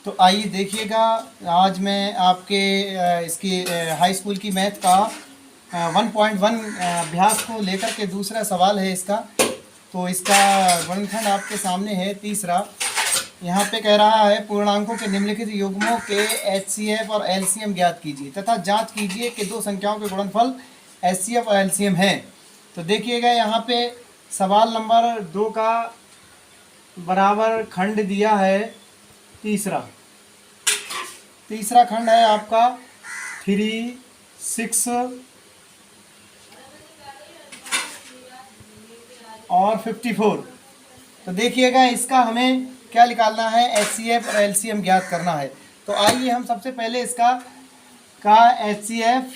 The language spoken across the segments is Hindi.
तो आइए देखिएगा, आज मैं आपके इसकी हाई स्कूल की मैथ का 1.1 अभ्यास को लेकर के दूसरा सवाल है इसका। तो इसका गुणनखंड आपके सामने है तीसरा। यहाँ पे कह रहा है पूर्णांकों के निम्नलिखित युग्मों के एचसीएफ और एलसीएम ज्ञात कीजिए तथा जांच कीजिए कि दो संख्याओं के गुणनफल एचसीएफ और एलसीएम हैं। तो देखिएगा यहाँ पे सवाल नंबर 2 का बराबर खंड दिया है तीसरा खंड है आपका 3, 6 और 54। तो देखिएगा इसका हमें क्या निकालना है, एचसीएफ और एलसीएम ज्ञात करना है। तो आइए हम सबसे पहले इसका एचसीएफ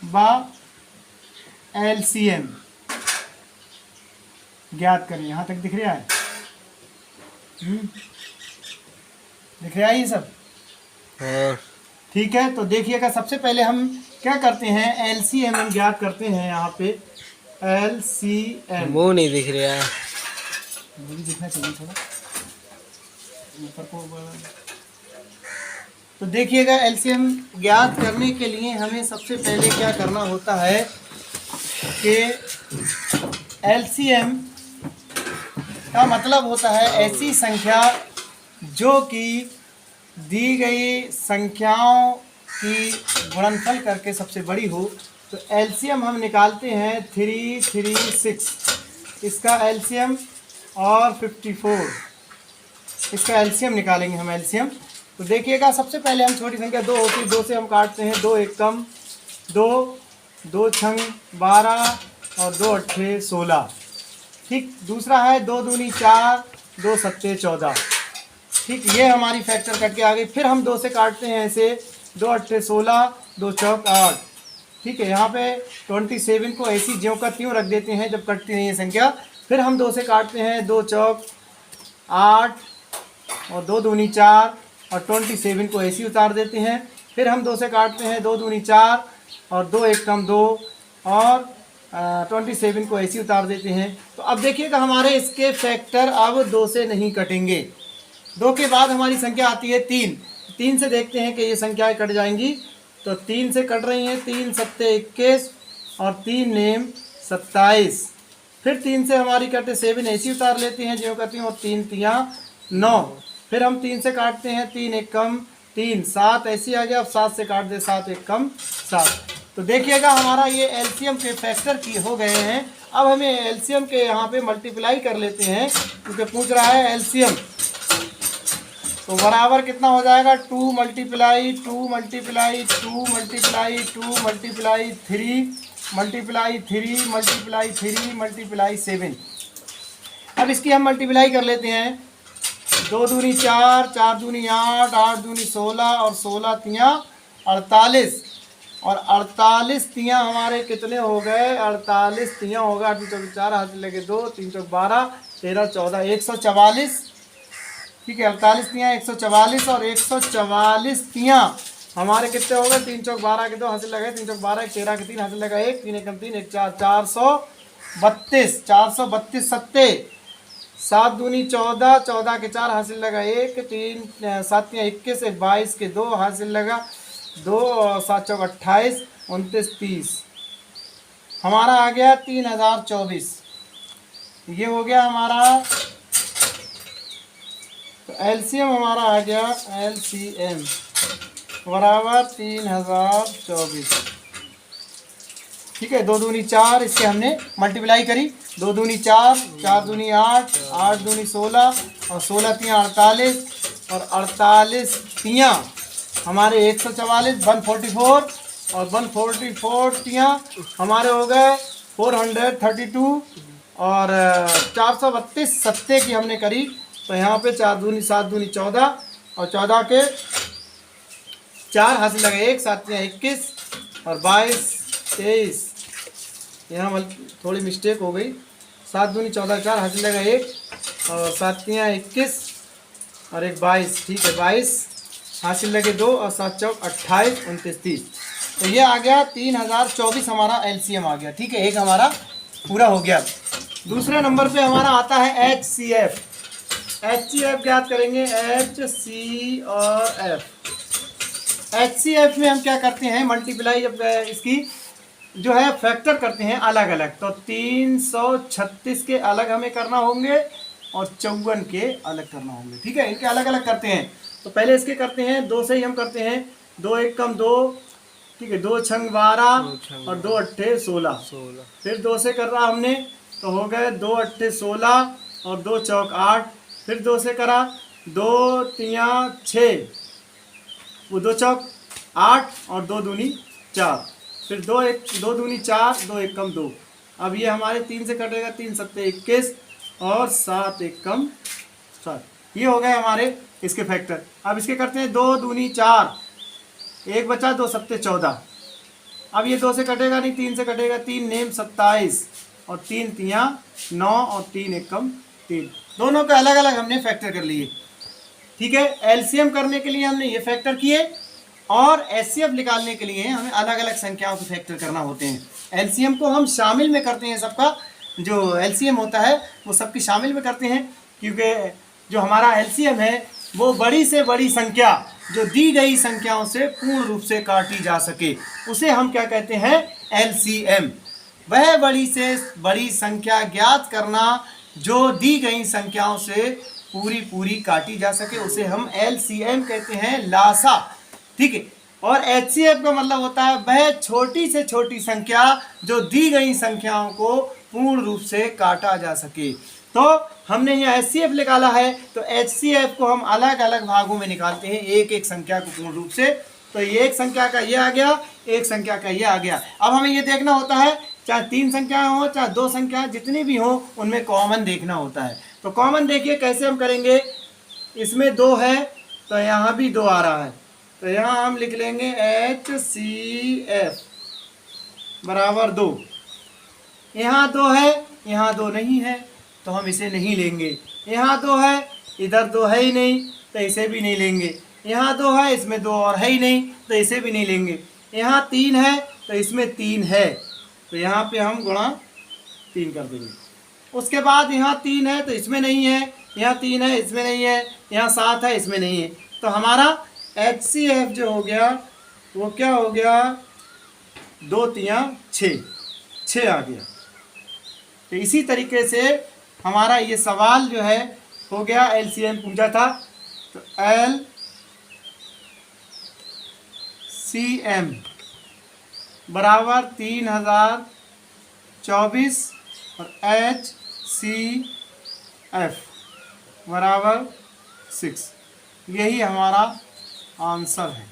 व एलसीएम ज्ञात करें। यहाँ तक दिख रहा है? दिख रहा है ये सब? ठीक है। तो देखिएगा सबसे पहले हम क्या करते हैं, एलसीएम हम ज्ञात करते हैं। यहाँ पे एलसीएम वो नहीं दिख रहा है, मुझे दिखना चाहिए थोड़ा ऊपर को। तो देखिएगा एलसीएम ज्ञात करने के लिए हमें सबसे पहले क्या करना होता है कि एलसीएम का मतलब होता है ऐसी संख्या जो कि दी गई संख्याओं की गुणनफल करके सबसे बड़ी हो। तो एलसीएम हम निकालते हैं 3, 3, 6 इसका एलसीएम और 54 इसका एलसीएम निकालेंगे हम एलसीएम। तो देखिएगा सबसे पहले हम छोटी संख्या 2 होती है, 2 से हम काटते हैं। 2 एक कम 2, 2 छंग 12 और 2 अट्ठे 16। ठीक। दूसरा है 2 दूनी 4, 2 सत्ते 14। ठीक, ये हमारी फैक्टर कट के आ गई। फिर हम 2 से काटते हैं ऐसे, 2 अट्ठे 16, 2 चौक 8। ठीक है। यहाँ पे 27 को ऐसी ज्यों का त्यों रख देते हैं जब कटती नहीं है संख्या। फिर हम 2 से काटते हैं, 2 चौक 8 और 2 दूनी 4 और 27 को ऐसी उतार देते हैं। फिर हम 2 से काटते हैं, 2 दूनी 4 और 2 एक कम 2 और 27 को ऐसी उतार देते हैं। तो अब देखिएगा हमारे इसके फैक्टर अब 2 से नहीं कटेंगे। 2 के बाद हमारी संख्या आती है 3। 3 से देखते हैं कि ये संख्याएं कट जाएंगी। तो 3 से कट रही हैं, 3 सत्ते 21 और 3 नेम 27। फिर 3 से हमारी कटे 7 ऐसी उतार लेते हैं जो करती हैं, और 3 तियाँ 9। फिर हम 3 से काटते हैं, 3 एक कम 3 7 ऐसी आ गया। अब 7 से काट दे, 7 एक कम 7। तो देखिएगा हमारा ये एलसीएम के फैक्टर की हो गए हैं। अब हमें एलसीएम के यहाँ पे मल्टीप्लाई कर लेते हैं क्योंकि पूछ रहा है एलसीएम। तो बराबर कितना हो जाएगा, 2 multiply 2 multiply 2 multiply 2 multiply 3 multiply 3 multiply 3 multiply 7। अब इसकी हम मल्टीप्लाई कर लेते हैं। 2 दूनी 4, 4 दूनी 8, 8 दूनी 16 और 16 तियाँ 48 और 48 तियाँ हमारे कितने हो गए, 48 तियाँ होगा। 8 चौक 4 हाथ लगे 2, 3 चौक 12, 13 14 144। ठीक है। 48 तियाँ 144 और 144 तियाँ हमारे कितने हो गए, 3 चौक 12 के 2 हासिल लगे, 3 चौक 12 13 के 3 हासिल लगा 1, 3 एकम 3 1 4 432 432 सत्ते 7 दूनी 14, 14 के 4 हासिल लगा 1, 3 7 21 22 के 2 हासिल लगा 2 और 7 चौक 28 29 30। हमारा आ गया 3024। ये हो गया हमारा। तो एलसीएम हमारा आ गया, एलसीएम बराबर 3024। ठीक है। 2 दूनी 4 इसके हमने मल्टीप्लाई करी। 2 दूनी 4, 4 दूनी 8, 8 दूनी 16 और 16 तियाँ 48 और 48 तियाँ हमारे 144 144 और 144 तियाँ हमारे हो गए 432 और 432 सत्ते की हमने करी। तो यहाँ पे 4 दूनी 7 दूनी 14 और 14 के 4 हासिल लगे 1, 7 तियाँ 21 और 22 23। यहाँ थोड़ी मिस्टेक हो गई। 7 दूनी 14 4 हासिल लगा 1 और 7 तियाँ 21 और 1 22। ठीक है। 22 हासिल लगे 2 और 7 चौक 28 29 30। तो ये आ गया 3024 हमारा एलसीएम आ गया। ठीक है। एक हमारा पूरा हो गया। दूसरे नंबर पे हमारा आता है HCF। HCF ज्ञात करेंगे, HC और F। HCF में हम क्या करते हैं, मल्टीप्लाई जब इसकी जो है फैक्टर करते हैं अलग अलग, तो 336 के अलग हमें करना होंगे और 54 के अलग करना होंगे। ठीक है, इनके अलग अलग करते हैं। तो पहले इसके करते हैं, 2 से ही हम करते हैं, 2 एक कम 2, ठीक है, 2 छंग 12 और 2 अट्ठे 16। फिर 2 से कर रहा हमने तो हो गए 2 अट्ठे 16 और 2 चौक 8। फिर 2 से करा, 2 तिया 6, वो 2 चौक 8 और 2 दूनी 4। फिर 2 दूनी 4, 2 एक कम 2। अब ये हमारे 3 से कटेगा, 3 सत्ते 21 और 7 एक कम 7। ये हो गए हमारे इसके फैक्टर। अब इसके करते हैं 2 दूनी 4, एक बचा, 2 सत्ते 14। अब ये 2 से कटेगा नहीं, 3 से कटेगा, 3 नेम 27 और 3 तिया 9 और 3 एक कम 3। दोनों के अलग अलग हमने फैक्टर कर लिए। ठीक है, एलसीएम करने के लिए हमने ये फैक्टर किए और एचसीएफ निकालने के लिए हमें अलग अलग संख्याओं को फैक्टर करना होते हैं। एलसीएम को हम शामिल में करते हैं, सबका जो एलसीएम होता है वो सबकी शामिल में करते हैं, क्योंकि जो हमारा एलसीएम है वो बड़ी से बड़ी संख्या जो दी गई संख्याओं से पूर्ण रूप से काटी जा सके, उसे हम क्या कहते हैं, एलसीएम। वह बड़ी से बड़ी संख्या ज्ञात करना जो दी गई संख्याओं से पूरी पूरी काटी जा सके, उसे हम एलसीएम कहते हैं, लासा। ठीक है, और एचसीएफ का मतलब होता है वह छोटी से छोटी संख्या जो दी गई संख्याओं को पूर्ण रूप से काटा जा सके। तो हमने यहाँ एचसीएफ निकाला है, तो एचसीएफ को हम अलग अलग भागों में निकालते हैं, एक एक संख्या को पूर्ण रूप से। तो ये एक संख्या का ये आ गया, एक संख्या का ये आ गया। अब हमें ये देखना होता है, चाहे 3 संख्याएं हो चाहे 2 संख्याएं, जितनी भी हो उनमें कॉमन देखना होता है। तो कॉमन देखिए कैसे हम करेंगे, इसमें 2 है तो यहाँ भी 2 आ रहा है, तो यहाँ हम लिख लेंगे HCF बराबर 2। यहाँ 2 है, यहाँ 2 नहीं है तो हम इसे नहीं लेंगे। यहाँ 2 है, इधर 2 है ही नहीं तो इसे भी नहीं लेंगे। यहाँ 2 है, इसमें 2 और है ही नहीं तो इसे भी नहीं लेंगे। यहाँ 3 है तो इसमें 3 है, तो यहाँ पे हम गुणा 3 कर देंगे। उसके बाद यहाँ 3 है तो इसमें नहीं है, यहाँ 3 है इसमें नहीं है, यहाँ 7 है इसमें नहीं है। तो हमारा HCF जो हो गया वो क्या हो गया, 2 तिया 6 आ गया। तो इसी तरीके से हमारा ये सवाल जो है हो गया, एलसीएम पूछा था, तो LCM बराबर 3024 और HCF बराबर 6। यही हमारा आंसर है।